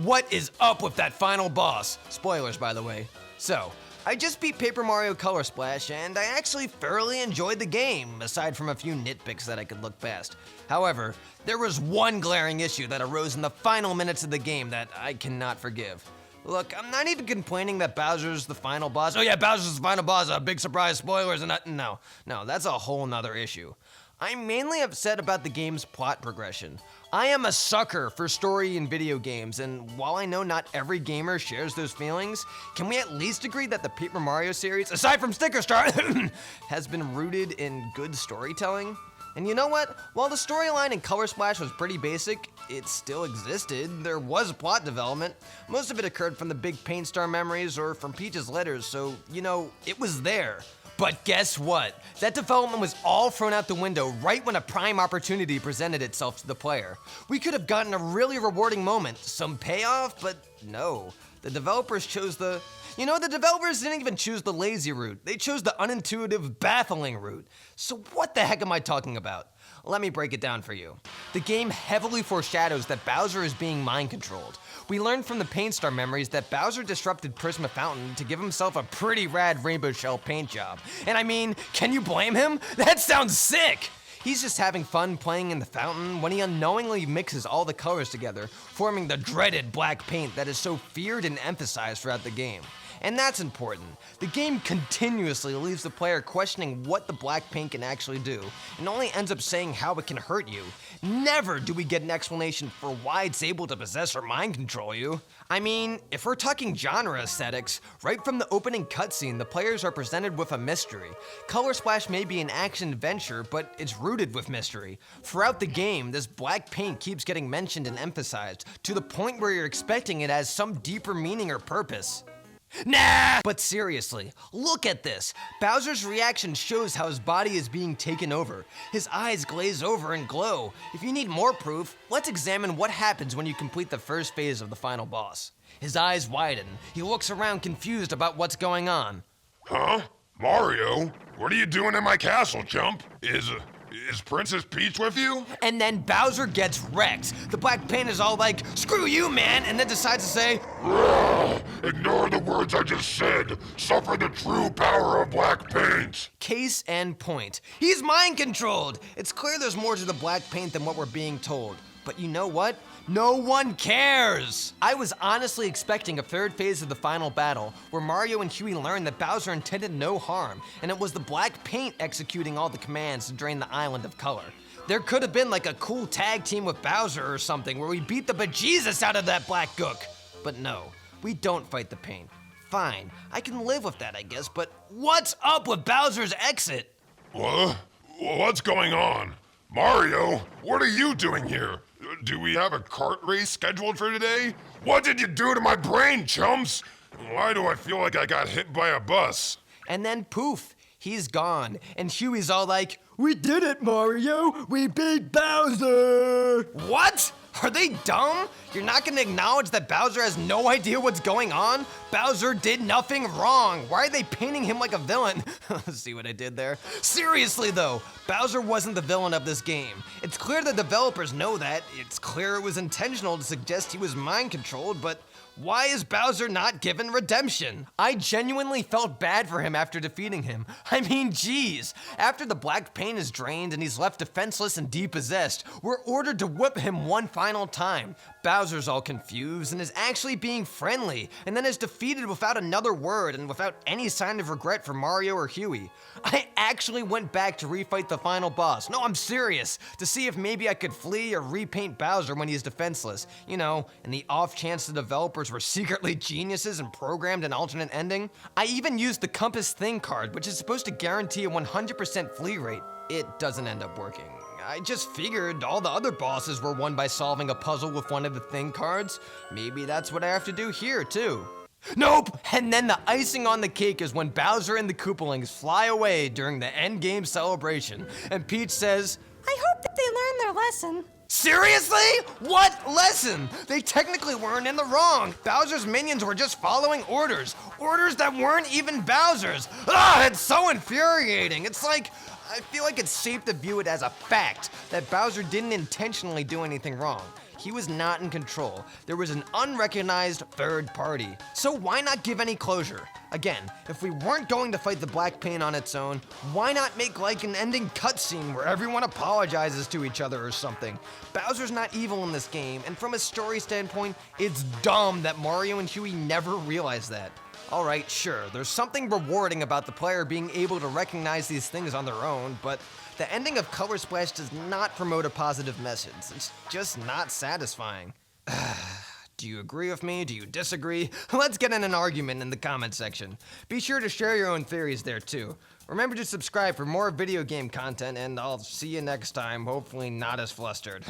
What is up with that final boss? Spoilers, by the way. So, I just beat Paper Mario Color Splash, and I actually thoroughly enjoyed the game, aside from a few nitpicks that I could look past. However, there was one glaring issue that arose in the final minutes of the game that I cannot forgive. Look, I'm not even complaining that Bowser's the final boss. Oh yeah, Bowser's the final boss, a big surprise, spoilers, and no, that's a whole nother issue. I'm mainly upset about the game's plot progression. I am a sucker for story in video games, and while I know not every gamer shares those feelings, can we at least agree that the Paper Mario series, aside from Sticker Star, has been rooted in good storytelling? And you know what? While the storyline in Color Splash was pretty basic, it still existed. There was plot development. Most of it occurred from the big Paint Star memories or from Peach's letters, so, it was there. But guess what? That development was all thrown out the window right when a prime opportunity presented itself to the player. We could have gotten a really rewarding moment, some payoff, but no. The developers chose the developers didn't even choose the lazy route. They chose the unintuitive, baffling route. So what the heck am I talking about? Let me break it down for you. The game heavily foreshadows that Bowser is being mind-controlled. We learned from the Paint Star memories that Bowser disrupted Prisma Fountain to give himself a pretty rad rainbow shell paint job. And I mean, can you blame him? That sounds sick! He's just having fun playing in the fountain when he unknowingly mixes all the colors together, forming the dreaded black paint that is so feared and emphasized throughout the game. And that's important. The game continuously leaves the player questioning what the black paint can actually do, and only ends up saying how it can hurt you. Never do we get an explanation for why it's able to possess or mind control you. I mean, if we're talking genre aesthetics, right from the opening cutscene, the players are presented with a mystery. Color Splash may be an action-adventure, but it's rooted with mystery. Throughout the game, this black paint keeps getting mentioned and emphasized, to the point where you're expecting it has some deeper meaning or purpose. Nah! But seriously, look at this. Bowser's reaction shows how his body is being taken over. His eyes glaze over and glow. If you need more proof, let's examine what happens when you complete the first phase of the final boss. His eyes widen. He looks around confused about what's going on. Huh? Mario? What are you doing in my castle, chump? Is Princess Peach with you? And then Bowser gets wrecked. The black paint is all like, screw you, man, and then decides to say, ignore the words I just said. Suffer the true power of black paint. Case and point. He's mind controlled. It's clear there's more to the black paint than what we're being told. But you know what? No one cares! I was honestly expecting a third phase of the final battle, where Mario and Huey learned that Bowser intended no harm, and it was the black paint executing all the commands to drain the island of color. There could have been like a cool tag team with Bowser or something, where we beat the bejesus out of that black gook. But no, we don't fight the paint. Fine, I can live with that, I guess, but what's up with Bowser's exit? What? What's going on? Mario, what are you doing here? Do we have a kart race scheduled for today? What did you do to my brain, chumps? Why do I feel like I got hit by a bus? And then poof, he's gone. And Huey's all like, we did it, Mario! We beat Bowser! What? Are they dumb? You're not gonna acknowledge that Bowser has no idea what's going on? Bowser did nothing wrong. Why are they painting him like a villain? See what I did there? Seriously though, Bowser wasn't the villain of this game. It's clear the developers know that. It's clear it was intentional to suggest he was mind controlled, but why is Bowser not given redemption? I genuinely felt bad for him after defeating him. I mean, geez. After the black paint is drained and he's left defenseless and depossessed, we're ordered to whip him one final time. Bowser's all confused and is actually being friendly, and then is defeated without another word and without any sign of regret for Mario or Huey. I actually went back to refight the final boss. No, I'm serious. To see if maybe I could flee or repaint Bowser when he's defenseless. In the off chance the developers were secretly geniuses and programmed an alternate ending. I even used the Compass Thing card, which is supposed to guarantee a 100% flee rate. It doesn't end up working. I just figured all the other bosses were won by solving a puzzle with one of the thing cards. Maybe that's what I have to do here, too. Nope! And then the icing on the cake is when Bowser and the Koopalings fly away during the endgame celebration, and Peach says, I hope that they learn their lesson. Seriously? What lesson? They technically weren't in the wrong. Bowser's minions were just following orders. Orders that weren't even Bowser's. It's so infuriating. It's like, I feel like it's safe to view it as a fact that Bowser didn't intentionally do anything wrong. He was not in control. There was an unrecognized third party. So why not give any closure? Again, if we weren't going to fight the black paint on its own, why not make like an ending cutscene where everyone apologizes to each other or something? Bowser's not evil in this game, and from a story standpoint, it's dumb that Mario and Huey never realized that. Alright, sure, there's something rewarding about the player being able to recognize these things on their own, but the ending of Color Splash does not promote a positive message. It's just not satisfying. Do you agree with me? Do you disagree? Let's get in an argument in the comment section. Be sure to share your own theories there too. Remember to subscribe for more video game content, and I'll see you next time, hopefully not as flustered.